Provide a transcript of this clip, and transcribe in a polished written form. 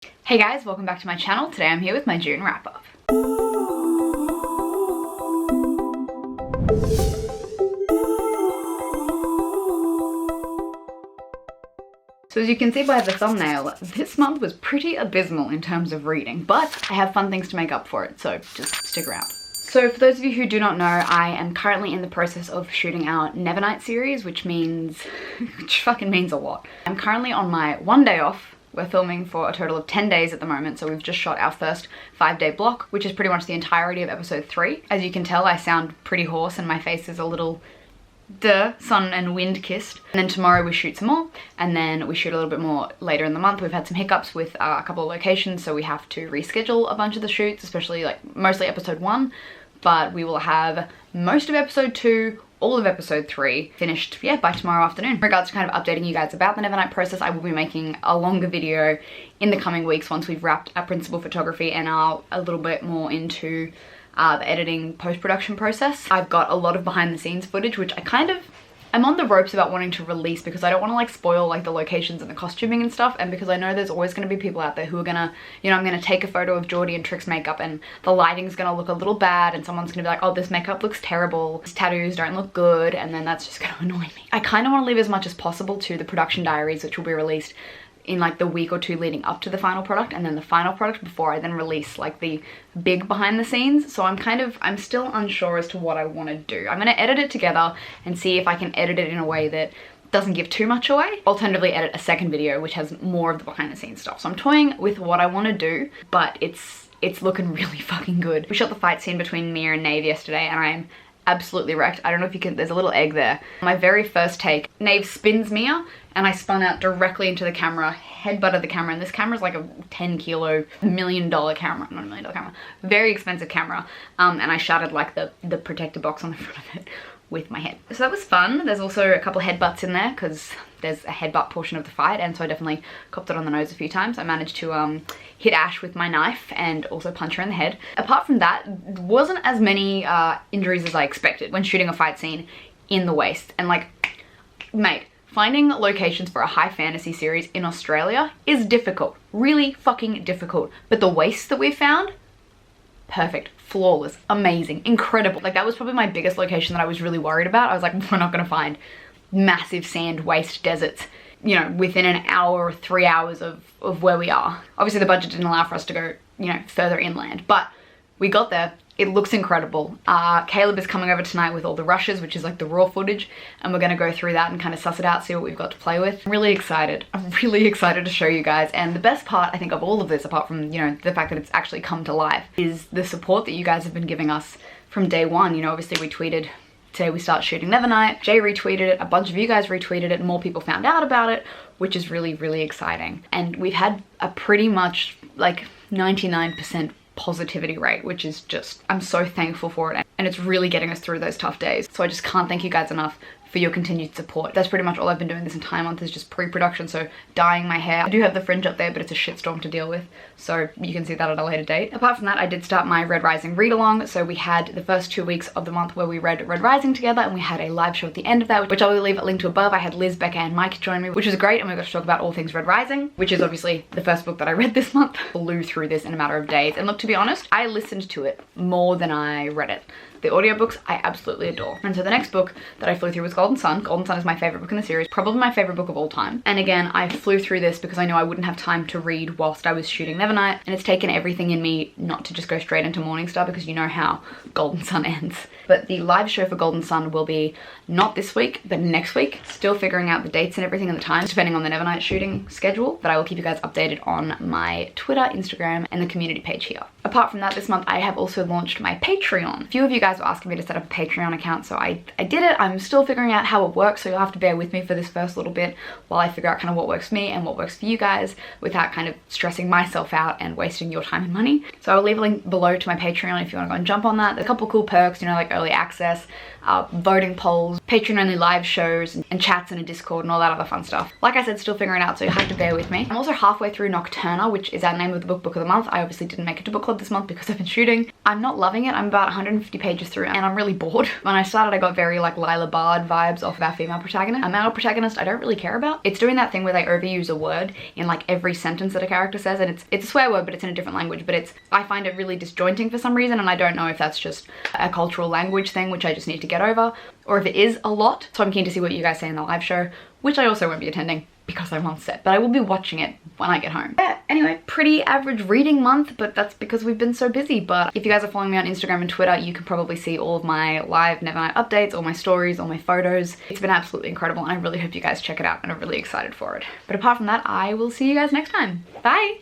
Hey guys, welcome back to my channel. Today I'm here with my June wrap-up. So as you can see by the thumbnail, this month was pretty abysmal in terms of reading, but I have fun things to make up for it, so just stick around. So for those of you who do not know, I am currently in the process of shooting our Nevernight series, which fucking means a lot. I'm currently on my 1 day off. We're filming for a total of 10 days at the moment, so we've just shot our first 5-day block, which is pretty much the entirety of episode 3. As you can tell, I sound pretty hoarse and my face is a little sun and wind kissed. And then tomorrow we shoot some more, and then we shoot a little bit more later in the month. We've had some hiccups with a couple of locations, so we have to reschedule a bunch of the shoots, especially mostly episode 1, but we will have most of episode 2, all of episode 3 finished, yeah, by tomorrow afternoon. In regards to kind of updating you guys about the Nevernight process, I will be making a longer video in the coming weeks once we've wrapped our principal photography and are a little bit more into the editing post-production process. I've got a lot of behind the scenes footage, which I'm on the ropes about wanting to release because I don't want to spoil the locations and the costuming and stuff, and because I know there's always going to be people out there who are gonna, I'm gonna take a photo of Geordie and Trix's makeup and the lighting's gonna look a little bad and someone's gonna be like, oh, this makeup looks terrible, these tattoos don't look good, and then that's just gonna annoy me. I kind of want to leave as much as possible to the production diaries, which will be released in the week or 2 leading up to the final product, and then the final product before I then release the big behind the scenes. So I'm still unsure as to what I want to do. I'm going to edit it together and see if I can edit it in a way that doesn't give too much away. Alternatively, edit a second video which has more of the behind the scenes stuff. So I'm toying with what I want to do, but it's looking really fucking good. We shot the fight scene between Mia and Nave yesterday and I'm absolutely wrecked. I don't know if you can, there's a little egg there. My very first take, Nave spins Mia and I spun out directly into the camera, headbutted the camera, and this camera's like a 10 kilo, $1 million camera, not $1 million camera, very expensive camera, and I shattered the protector box on the front of it with my head. So that was fun. There's also a couple headbutts in there because there's a headbutt portion of the fight, and so I definitely copped it on the nose a few times. I managed to hit Ash with my knife and also punch her in the head. Apart from that, wasn't as many injuries as I expected when shooting a fight scene in the waist. And mate, finding locations for a high fantasy series in Australia is difficult, really fucking difficult. But the wastes that we found, perfect, flawless, amazing, incredible. That was probably my biggest location that I was really worried about. I was like, we're not gonna find massive sand waste deserts, within an hour or 3 hours of where we are. Obviously the budget didn't allow for us to go, further inland, but we got there. It looks incredible. Caleb is coming over tonight with all the rushes, which is the raw footage, and we're gonna go through that and kind of suss it out, see what we've got to play with. I'm really excited. I'm really excited to show you guys, and the best part, I think, of all of this, apart from, the fact that it's actually come to life, is the support that you guys have been giving us from day one. Obviously we tweeted, today we start shooting Nevernight, Jay retweeted it, a bunch of you guys retweeted it, more people found out about it, which is really, really exciting. And we've had a pretty much 99% positivity rate, which is just, I'm so thankful for it, and it's really getting us through those tough days. So I just can't thank you guys enough for your continued support. That's pretty much all I've been doing this entire month, is just pre-production, so dyeing my hair. I do have the fringe up there, but it's a shitstorm to deal with, so you can see that at a later date. Apart from that, I did start my Red Rising read-along, so we had the first 2 weeks of the month where we read Red Rising together, and we had a live show at the end of that, which I will leave a link to above. I had Liz, Becca, and Mike join me, which was great, and we got to talk about all things Red Rising, which is obviously the first book that I read this month. Blew through this in a matter of days, and look, to be honest, I listened to it more than I read it. The audiobooks I absolutely adore. And so the next book that I flew through was Golden Sun. Golden Sun is my favorite book in the series, probably my favorite book of all time. And again, I flew through this because I knew I wouldn't have time to read whilst I was shooting Nevernight, and it's taken everything in me not to just go straight into Morningstar, because you know how Golden Sun ends. But the live show for Golden Sun will be not this week, but next week. Still figuring out the dates and everything and the times, depending on the Nevernight shooting schedule, but I will keep you guys updated on my Twitter, Instagram, and the community page here. Apart from that, this month I have also launched my Patreon. A few of you guys were asking me to set up a Patreon account, so I did it. I'm still figuring out how it works, so you'll have to bear with me for this first little bit while I figure out kind of what works for me and what works for you guys without kind of stressing myself out and wasting your time and money. So I'll leave a link below to my Patreon if you want to go and jump on that. There's a couple cool perks, like early access, voting polls, Patreon-only live shows and chats in a Discord and all that other fun stuff. Like I said, still figuring it out, so you'll have to bear with me. I'm also halfway through Nocturna, which is our name of the book of the month. I obviously didn't make it to book club this month because I've been shooting. I'm not loving it. I'm about 150 pages through and I'm really bored. When I started, I got very like Lila Bard vibes off of our female protagonist. A male protagonist I don't really care about. It's doing that thing where they overuse a word in like every sentence that a character says, and it's a swear word, but it's in a different language, but I find it really disjointing for some reason, and I don't know if that's just a cultural language thing, which I just need to get over, or if it is a lot. So I'm keen to see what you guys say in the live show, which I also won't be attending because I'm on set, but I will be watching it when I get home. Yeah, anyway, pretty average reading month, but that's because we've been so busy. But if you guys are following me on Instagram and Twitter, you can probably see all of my live Nevernight updates, all my stories, all my photos. It's been absolutely incredible, and I really hope you guys check it out, and I'm really excited for it. But apart from that, I will see you guys next time. Bye!